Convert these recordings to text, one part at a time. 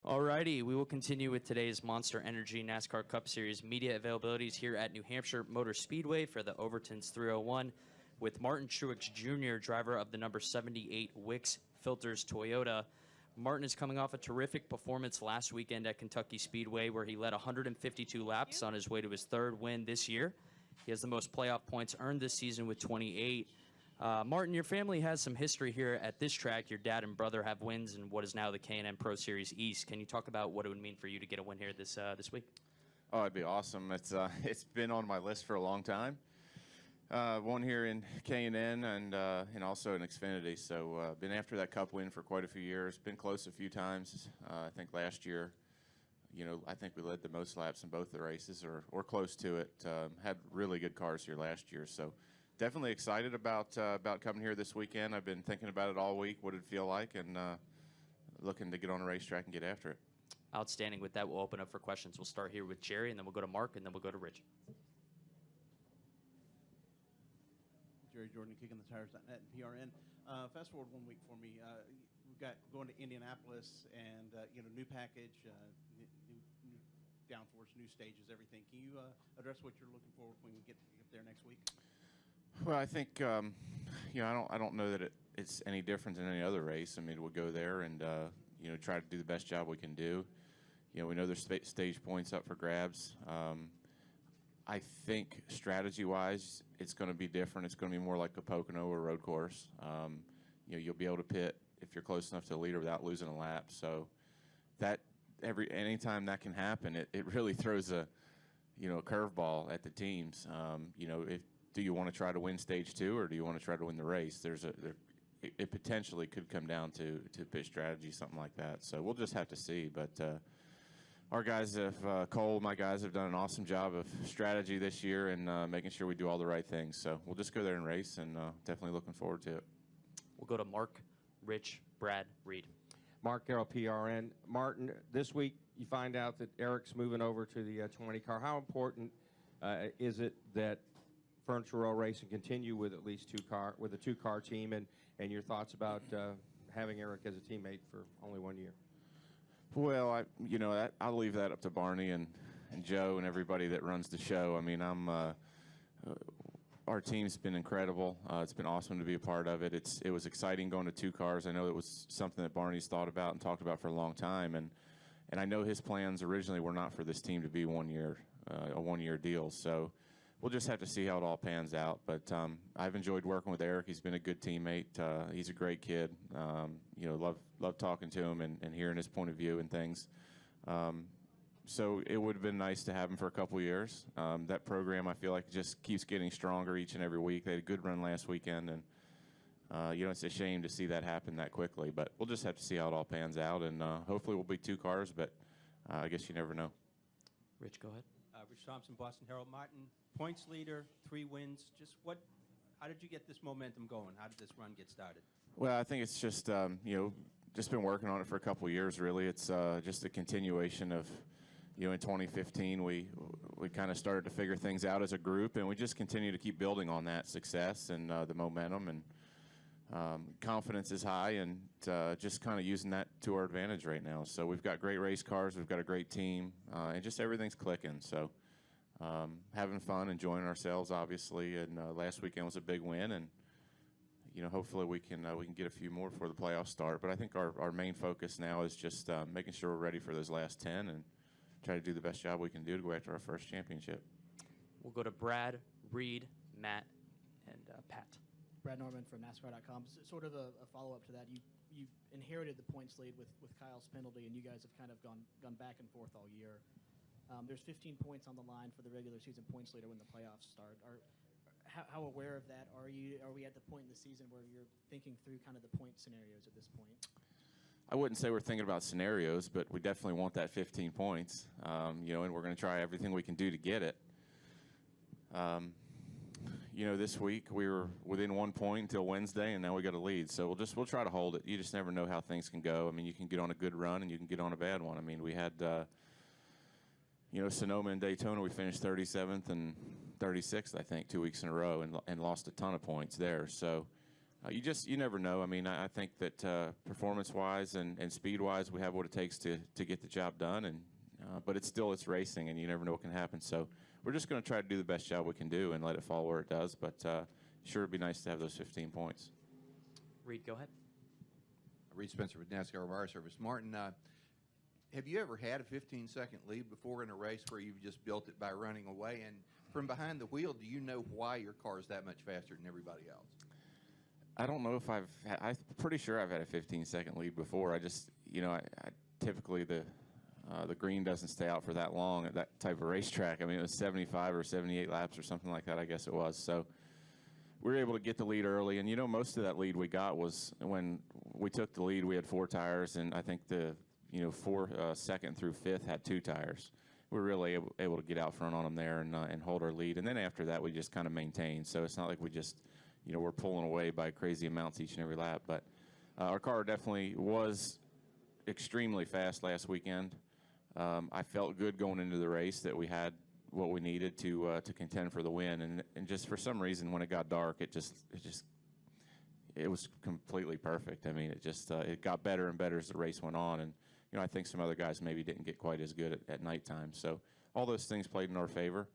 Alrighty, we will continue with today's Monster Energy NASCAR Cup Series media availabilities here at New Hampshire Motor Speedway for the Overton's 301 with Martin Truex Jr., driver of the number 78 Wix Filters Toyota. Martin is coming off a terrific performance last weekend at Kentucky Speedway where he led 152 laps on his way to his third win this year. He has the most playoff points earned this season with 28. Martin, your family has some history here at this track. Your dad and brother have wins in what is now the K&N Pro Series East. Can you talk about what it would mean for you to get a win here this week? Oh, it'd be awesome. It's been on my list for a long time. Won here in K&N and also in Xfinity. So been after that Cup win for quite a few years. Been close a few times. I think last year, I think we led the most laps in both the races or close to it. Had really good cars here last year. So definitely excited about coming here this weekend. I've been thinking about it all week, what it'd feel like, and looking to get on a racetrack and get after it. Outstanding. With that, we'll open up for questions. We'll start here with Jerry, and then we'll go to Mark, and then we'll go to Rich. Jerry Jordan, Kicking the Tires.net and PRN. Fast forward 1 week for me. We've got going to Indianapolis and new package, new downforce, new stages, everything. Can you address what you're looking for when we get there next week? Well, I think I don't know that it's any different than any other race. I mean, we'll go there and try to do the best job we can do. We know there's stage points up for grabs. I think strategy-wise, it's going to be different. It's going to be more like a Pocono or road course. You'll be able to pit if you're close enough to the leader without losing a lap. So that anytime that can happen, it really throws a curveball at the teams. Do you want to try to win stage 2 or do you want to try to win the race? It potentially could come down to pit strategy, something like that. So we'll just have to see. But our guys have, my guys have done an awesome job of strategy this year and making sure we do all the right things. So we'll just go there and race and definitely looking forward to it. We'll go to Mark, Rich, Brad, Reed. Mark Carroll, PRN. Martin, this week you find out that Eric's moving over to the 20 car. How important is it that Furniture Row Racing continue with at least a two-car team, and your thoughts about having Eric as a teammate for only 1 year? Well, I'll leave that up to Barney and Joe and everybody that runs the show. I mean, our team's been incredible. It's been awesome to be a part of it. It was exciting going to 2 cars. I know it was something that Barney's thought about and talked about for a long time, and I know his plans originally were not for this team to be a 1-year deal. So we'll just have to see how it all pans out. But I've enjoyed working with Eric. He's been a good teammate. He's a great kid. Love talking to him and hearing his point of view and things. So it would have been nice to have him for a couple years. That program, I feel like, just keeps getting stronger each and every week. They had a good run last weekend, and it's a shame to see that happen that quickly. But we'll just have to see how it all pans out, and hopefully we'll be 2 cars, but I guess you never know. Rich, go ahead. Rich Thompson, Boston Herald. Martin, points leader, 3 wins. How did you get this momentum going? How did this run get started? Well, I think it's just just been working on it for a couple of years. Really, it's just a continuation of in 2015 we kind of started to figure things out as a group, and we just continue to keep building on that success and the momentum, and confidence is high, and just kind of using that to our advantage right now. So we've got great race cars, we've got a great team, and just everything's clicking. So having fun, enjoying ourselves, obviously, and last weekend was a big win, and hopefully we can get a few more before the playoffs start. But I think our main focus now is just making sure we're ready for those last 10 and try to do the best job we can do to go after our first championship. We'll go to Brad, Reed, Matt, and Pat. Brad Norman from NASCAR.com. Sort of a follow-up to that. You inherited the points lead with Kyle's penalty, and you guys have kind of gone back and forth all year. There's 15 points on the line for the regular season points leader when the playoffs start. How aware of that are you? Are we at the point in the season where you're thinking through kind of the point scenarios at this point? I wouldn't say we're thinking about scenarios, but we definitely want that 15 points, and we're going to try everything we can do to get it. This week we were within 1 point until Wednesday, and now we got a lead. So we'll try to hold it. You just never know how things can go. I mean, you can get on a good run and you can get on a bad one. I mean, we had, Sonoma and Daytona. We finished 37th and 36th, I think, 2 weeks in a row, and lost a ton of points there. So You never know. I mean, I think that performance-wise and speed-wise, we have what it takes to get the job done. And but it's racing, and you never know what can happen. So we're just going to try to do the best job we can do and let it fall where it does. But sure, it'd be nice to have those 15 points. Reed, go ahead. Reed Spencer with NASCAR Wire Service. Martin, have you ever had a 15-second lead before in a race where you've just built it by running away? And from behind the wheel, do you know why your car is that much faster than everybody else? I don't know if I'm pretty sure I've had a 15-second lead before. I just, I typically the green doesn't stay out for that long at that type of racetrack. I mean, it was 75 or 78 laps or something like that, I guess it was. So we were able to get the lead early. And, most of that lead we got was when we took the lead, we had 4 tires. And I think the, second through fifth had 2 tires. We were really able to get out front on them there and hold our lead. And then after that, we just kind of maintained. So it's not like we just, we're pulling away by crazy amounts each and every lap. But our car definitely was extremely fast last weekend. I felt good going into the race that we had what we needed to contend for the win. And just for some reason, when it got dark, it was completely perfect. I mean, it got better and better as the race went on. And, I think some other guys maybe didn't get quite as good at nighttime. So all those things played in our favor,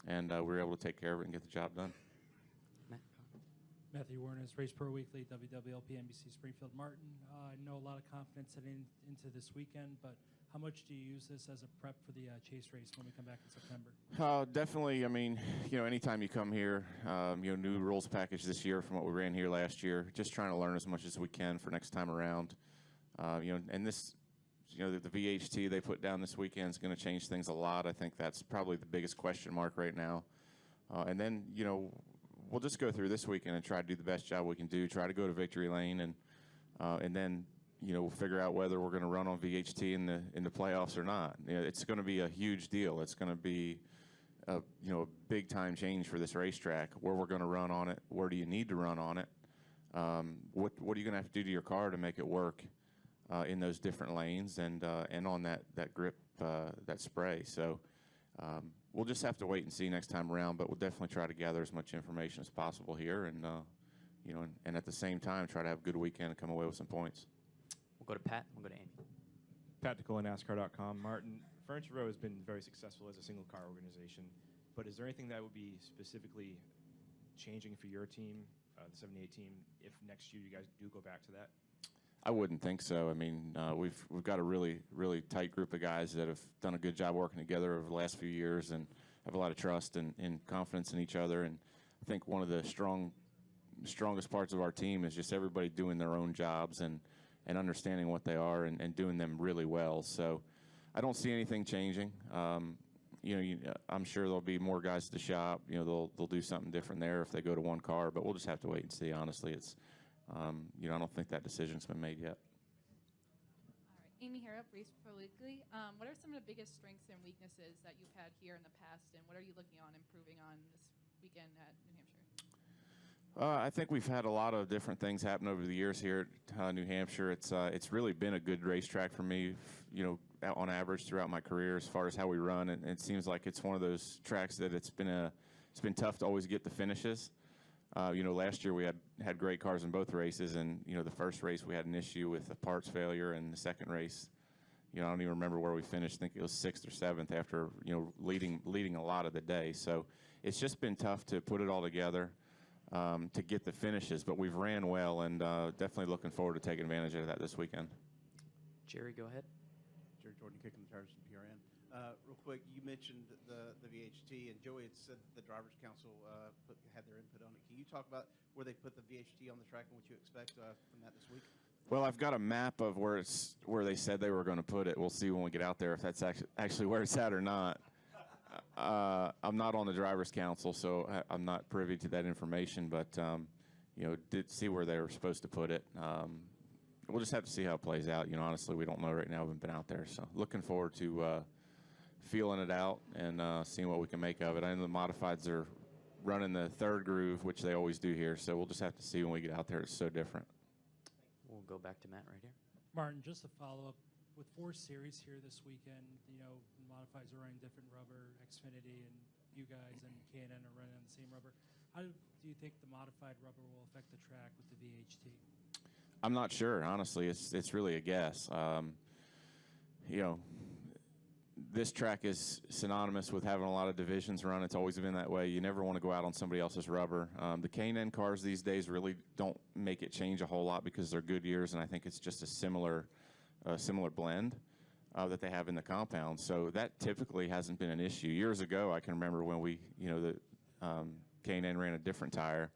and we were able to take care of it and get the job done. Matthew Warnes, Race Pro Weekly, WWLP, NBC Springfield. Martin, I know a lot of confidence heading into this weekend, but how much do you use this as a prep for the chase race when we come back in September? Definitely. I mean, anytime you come here, new rules package this year from what we ran here last year, just trying to learn as much as we can for next time around. And this, the VHT they put down this weekend is going to change things a lot. I think that's probably the biggest question mark right now. And then, we'll just go through this weekend and try to do the best job we can do, try to go to victory lane, and then, we'll figure out whether we're going to run on VHT in the playoffs or not. It's going to be a huge deal. It's going to be a big time change for this racetrack. Where we're going to run on it, where do you need to run on it? What are you going to have to do to your car to make it work in those different lanes and on that grip, that spray? So we'll just have to wait and see next time around, but we'll definitely try to gather as much information as possible here, and and at the same time try to have a good weekend and come away with some points. We'll go to Pat. We'll go to Amy. Pat DeCola, NASCAR.com. Martin, Furniture Row has been very successful as a single car organization, but is there anything that would be specifically changing for your team, the 78 team, if next year you guys do go back to that? I wouldn't think so. I mean, we've got a really, really tight group of guys that have done a good job working together over the last few years and have a lot of trust and confidence in each other. And I think one of the strongest parts of our team is just everybody doing their own jobs and understanding what they are and doing them really well. So I don't see anything changing. I'm sure there'll be more guys at the shop. They'll do something different there if they go to one car, but we'll just have to wait and see. Honestly, it's I don't think that decision's been made yet. All right, Amy Harrop, Race Pro Weekly. What are some of the biggest strengths and weaknesses that you've had here in the past, and what are you looking on improving on this weekend at New Hampshire? I think we've had a lot of different things happen over the years here at New Hampshire. It's really been a good racetrack for me, on average throughout my career as far as how we run. And it seems like it's one of those tracks that it's been tough to always get the finishes. Last year we had great cars in both races, and the first race we had an issue with a parts failure, and the second race, I don't even remember where we finished. I think it was 6th or 7th after leading a lot of the day. So it's just been tough to put it all together. To get the finishes, but we've ran well, and definitely looking forward to taking advantage of that this weekend. Jerry, go ahead. Jerry Jordan, kicking the tires from PRN. Real quick, you mentioned the VHT, and Joey had said the Drivers' Council had their input on it. Can you talk about where they put the VHT on the track and what you expect from that this week? Well, I've got a map of where they said they were going to put it. We'll see when we get out there if that's actually where it's at or not. I'm not on the Drivers' Council, so I'm not privy to that information, but, did see where they were supposed to put it. We'll just have to see how it plays out. Honestly, we don't know right now. We haven't been out there, so looking forward to feeling it out and seeing what we can make of it. I know the modifieds are running the third groove, which they always do here, so we'll just have to see when we get out there. It's so different. We'll go back to Matt right here. Martin, just to follow up, with 4 series here this weekend, modifieds are running different rubber, Xfinity and you guys and K&N are running on the same rubber. How do you think the modified rubber will affect the track with the VHT? I'm not sure, honestly. It's really a guess. You know, this track is synonymous with having a lot of divisions run. It's always been that way. You never want to go out on somebody else's rubber. The K&N cars these days really don't make it change a whole lot because they're Goodyears, and I think it's just a similar blend that they have in the compound. So that typically hasn't been an issue. Years ago, I can remember when the K&N ran a different tire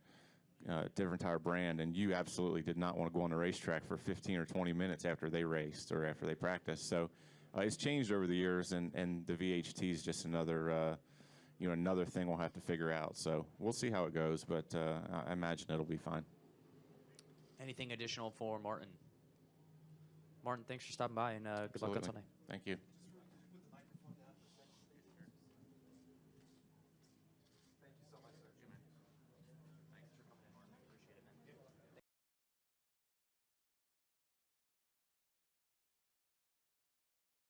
brand, and you absolutely did not want to go on the racetrack for 15 or 20 minutes after they raced or after they practiced. So it's changed over the years, and the VHT is just another thing we'll have to figure out. So we'll see how it goes, but I imagine it'll be fine. Anything additional for Martin? Martin, thanks for stopping by, and good luck on Absolutely. Sunday. Thank you.